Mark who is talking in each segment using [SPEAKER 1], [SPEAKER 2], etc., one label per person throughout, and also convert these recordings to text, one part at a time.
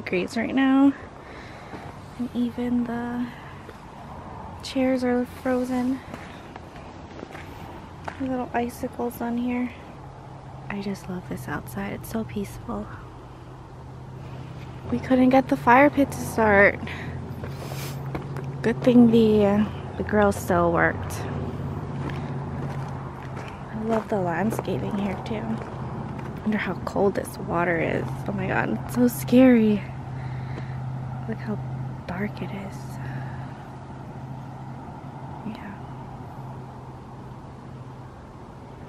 [SPEAKER 1] degrees right now. And even the chairs are frozen. Little icicles on here. I just love this outside. It's so peaceful. We couldn't get the fire pit to start. Good thing the grill still worked. I love the landscaping here too. I wonder how cold this water is. Oh my god, it's so scary. Look how dark it is. Yeah.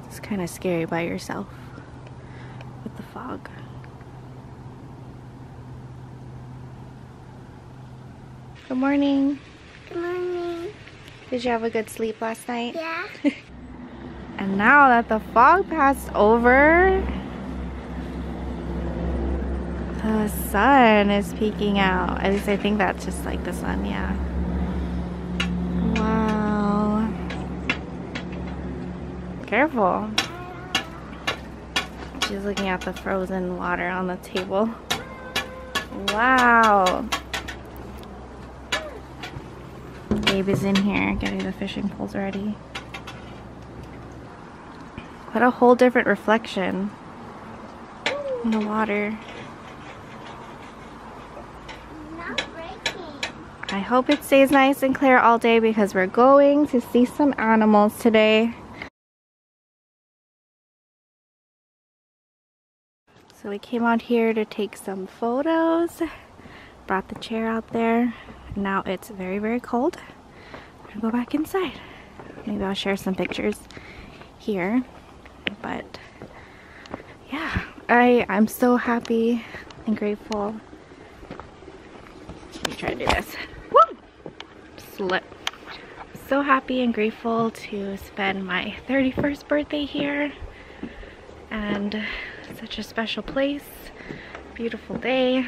[SPEAKER 1] It's kind of scary by yourself with the fog. Good morning.
[SPEAKER 2] Good morning.
[SPEAKER 1] Did you have a good sleep last night?
[SPEAKER 2] Yeah.
[SPEAKER 1] And now that the fog passed over, the sun is peeking out. At least I think that's just like the sun, yeah. Wow. Careful. She's looking at the frozen water on the table. Wow. Gabe is in here getting the fishing poles ready. What a whole different reflection in the water. I hope it stays nice and clear all day because we're going to see some animals today. So we came out here to take some photos. Brought the chair out there. Now it's very, very cold. I'm gonna go back inside. Maybe I'll share some pictures here. But yeah, I'm so happy and grateful. Let me try to do this. Woo! Slip. So happy and grateful to spend my 31st birthday here. And such a special place. Beautiful day.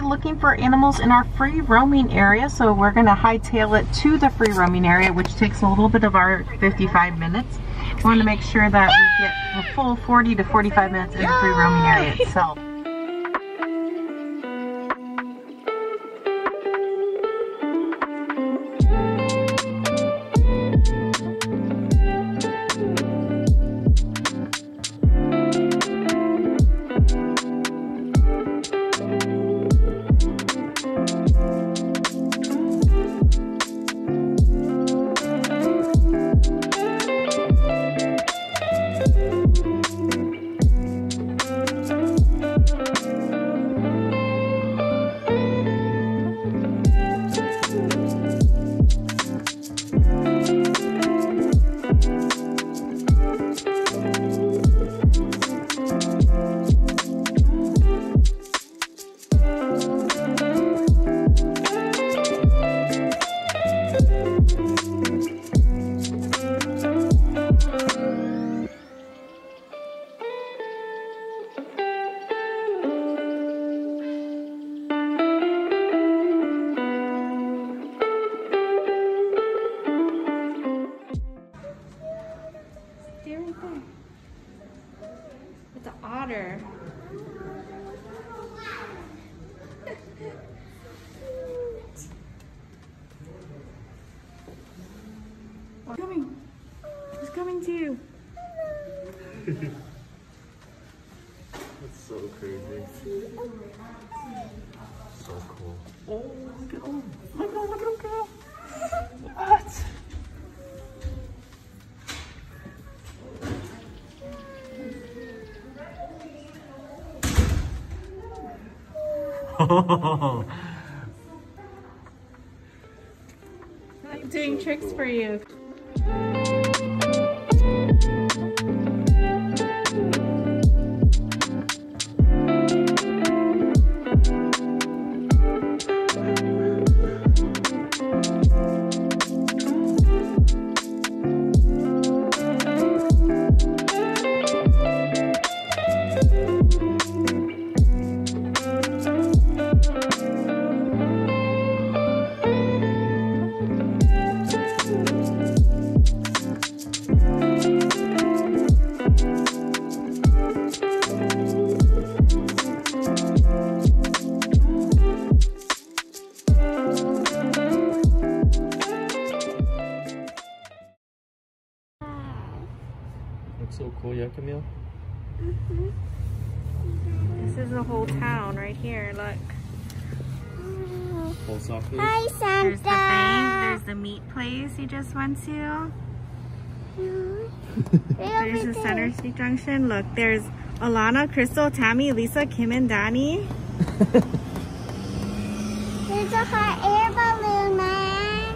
[SPEAKER 3] Looking for animals in our free roaming area, so we're going to hightail it to the free roaming area, which takes a little bit of our 55 minutes. We want to make sure that we get a full 40 to 45 minutes in the free roaming area itself.
[SPEAKER 1] too.
[SPEAKER 2] That's so crazy. So cool. Oh, look at him. Look at him go. What?
[SPEAKER 1] I'm doing tricks for you.
[SPEAKER 2] That's so cool, yeah, Kamille?
[SPEAKER 1] This is the whole town right here, look.
[SPEAKER 2] Post office.
[SPEAKER 4] Hi, Santa.
[SPEAKER 1] There's the bank, there's the meat place you just went to. There's the Center Street Junction. Look, there's Alana, Crystal, Tammy, Lisa, Kim, and Danny.
[SPEAKER 4] There's a hot air balloon, man.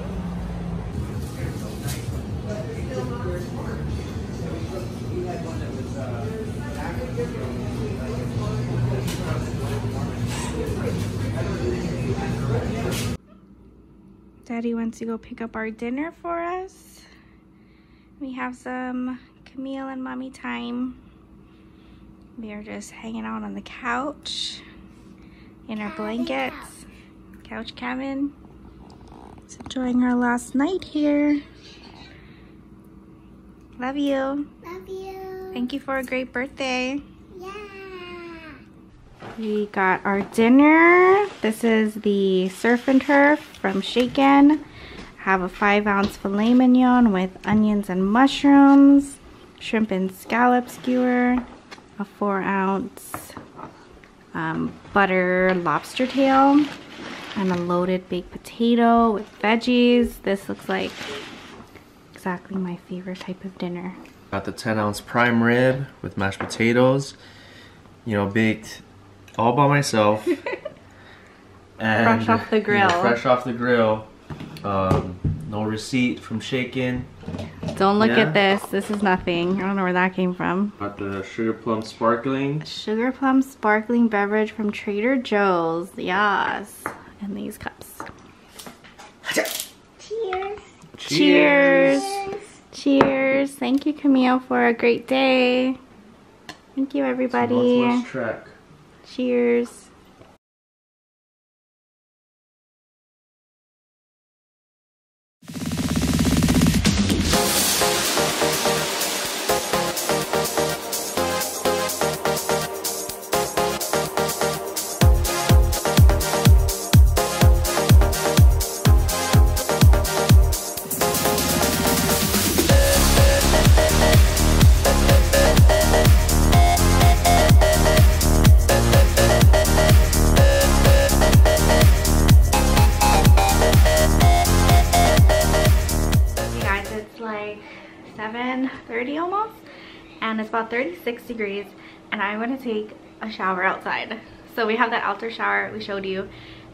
[SPEAKER 1] Daddy went to go pick up our dinner for us. We have some Kamille and mommy time. We are just hanging out on the couch in our blankets. Couch cabin. Just enjoying our last night here. Love you.
[SPEAKER 4] Love you.
[SPEAKER 1] Thank you for a great birthday.
[SPEAKER 4] Yeah.
[SPEAKER 1] We got our dinner. This is the surf and turf from Shaken. I have a 5-ounce filet mignon with onions and mushrooms, shrimp and scallop skewer, a 4-ounce butter lobster tail, and a loaded baked potato with veggies. This looks like exactly my favorite type of dinner.
[SPEAKER 2] Got the 10-ounce prime rib with mashed potatoes, you know, baked all by myself. And,
[SPEAKER 1] Fresh off the grill.
[SPEAKER 2] You know, fresh off the grill. No receipt from Shaken.
[SPEAKER 1] Don't look
[SPEAKER 2] Yeah.
[SPEAKER 1] at this. This is nothing. I don't know where that came from.
[SPEAKER 2] Got the sugar plum sparkling.
[SPEAKER 1] Sugar plum sparkling beverage from Trader Joe's. Yes. In these cups.
[SPEAKER 4] Cheers.
[SPEAKER 1] Cheers. Cheers. Thank you, Kamille, for a great day. Thank you, everybody.
[SPEAKER 2] Northwest Trek.
[SPEAKER 1] Cheers. Like 7:30 almost, and it's about 36 degrees, and I'm gonna take a shower outside. So we have that outdoor shower we showed you,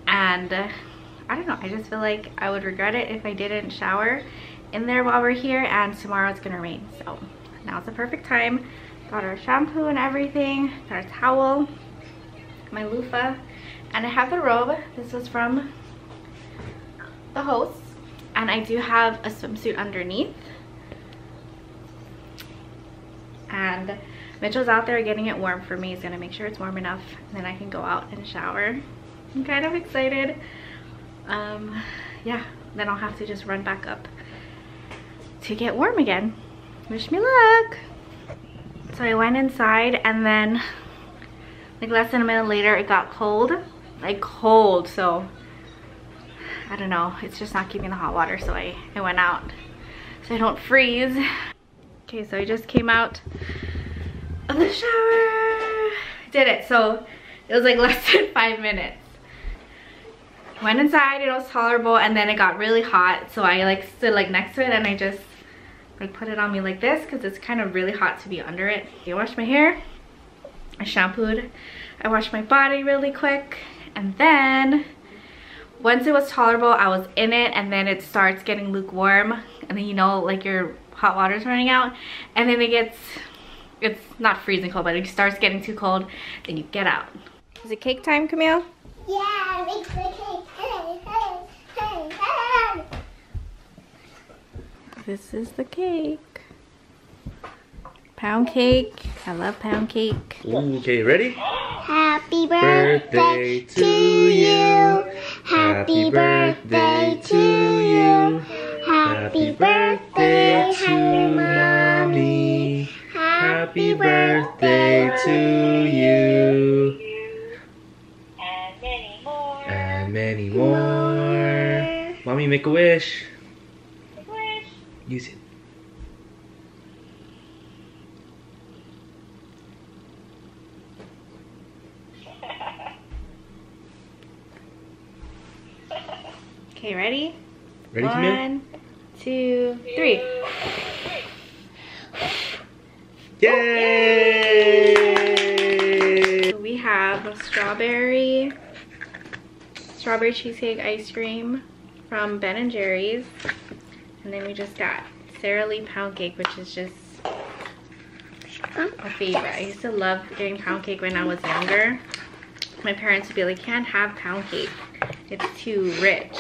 [SPEAKER 1] and I don't know, I just feel like I would regret it if I didn't shower in there while we're here, and tomorrow it's gonna rain, so now's the perfect time. Got our shampoo and everything, got our towel, my loofah, and I have the robe. This was from the host. And I do have a swimsuit underneath. And Mitchell's out there getting it warm for me. He's gonna make sure it's warm enough, and then I can go out and shower. I'm kind of excited. Yeah, then I'll have to just run back up to get warm again. Wish me luck. So I went inside, and then like less than a minute later it got cold. Like cold, so I don't know, it's just not keeping the hot water, so I went out so I don't freeze. Okay, so I just came out of the shower. Did it. So it was like less than 5 minutes. Went inside, it was tolerable, and then it got really hot. So I like stood like next to it and I just like put it on me like this because it's kind of really hot to be under it. I washed my hair, I shampooed, I washed my body really quick, and then once it was tolerable, I was in it, and then it starts getting lukewarm, and then you know, like your hot water's running out, and then it's not freezing cold, but it starts getting too cold, then you get out. Is it cake time, Kamille?
[SPEAKER 4] Yeah, make the cake. Hey, hey, hey, hey.
[SPEAKER 1] This is the cake. Pound cake. I love pound cake.
[SPEAKER 2] Ooh, okay, ready?
[SPEAKER 4] Happy birthday to you. Happy birthday to you. Happy birthday to mommy.
[SPEAKER 2] Happy birthday to you. And many more. Mommy, make a wish. Use it.
[SPEAKER 1] Okay, ready?
[SPEAKER 2] Ready, Kamille?
[SPEAKER 1] 1, 2, 3.
[SPEAKER 2] Yay!
[SPEAKER 1] So we have strawberry cheesecake ice cream from Ben & Jerry's. And then we just got Sara Lee pound cake, which is just a favorite. I used to love getting pound cake when I was younger. My parents would be like, can't have pound cake, it's too rich.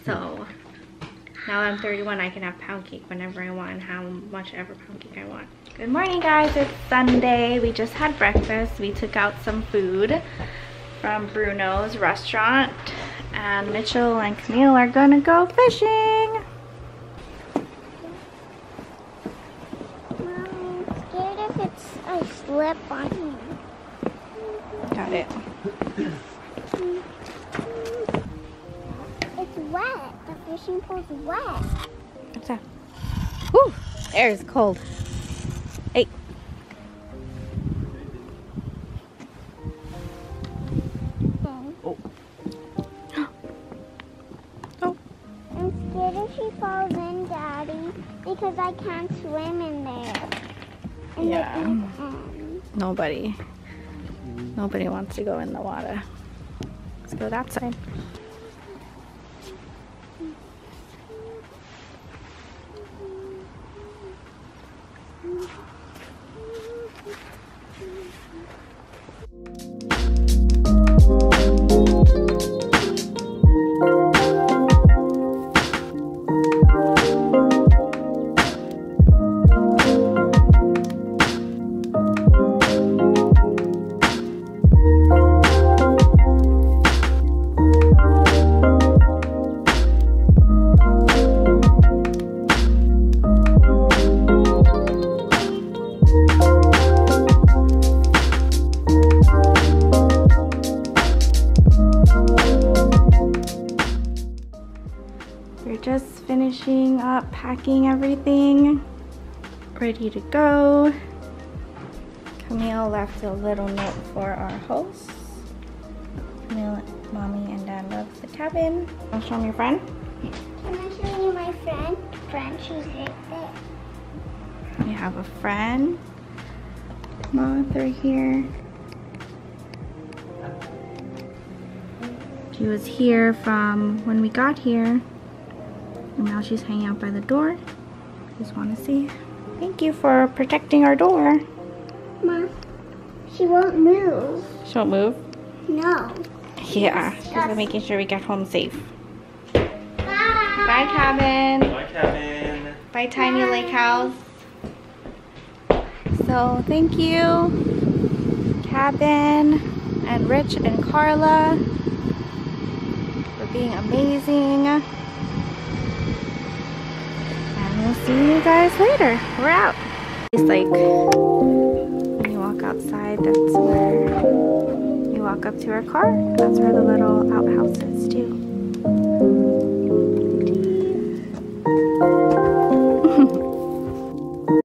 [SPEAKER 1] So now that I'm 31, I can have pound cake whenever I want and how much ever pound cake I want. Good morning, guys. It's Sunday. We just had breakfast. We took out some food from Bruno's restaurant, and Mitchell and Kamille are gonna go fishing.
[SPEAKER 4] Mom, I'm scared if I slip on you.
[SPEAKER 1] Got it.
[SPEAKER 4] It's wet. The fishing pool's wet.
[SPEAKER 1] What's that? Whew, air is cold. Hey.
[SPEAKER 2] Oh.
[SPEAKER 1] Oh.
[SPEAKER 4] I'm scared if she falls in, Daddy, because I can't swim in there. In
[SPEAKER 1] Yeah.
[SPEAKER 4] the deep end.
[SPEAKER 1] Nobody wants to go in the water. Let's go that side. We're just finishing up packing everything, ready to go. Kamille left a little note for our hosts. Kamille, Mommy, and Dad love the cabin. Want to show them your friend?
[SPEAKER 4] Can I show you my friend? She's right there.
[SPEAKER 1] We have a friend. Moth right here. She was here from when we got here. And now she's hanging out by the door. Just want to see. Thank you for protecting our door.
[SPEAKER 4] Mom, she won't move.
[SPEAKER 1] She won't move?
[SPEAKER 4] No.
[SPEAKER 1] Yeah, she's making sure we get home safe.
[SPEAKER 4] Bye.
[SPEAKER 1] Bye, cabin.
[SPEAKER 2] Bye, Kevin.
[SPEAKER 1] Bye, Tiny Lake House. So thank you, Cabin and Rich and Carla, for being amazing. And we'll see you guys later. We're out. It's like when you walk outside, that's where you walk up to our car. That's where the little outhouse is too.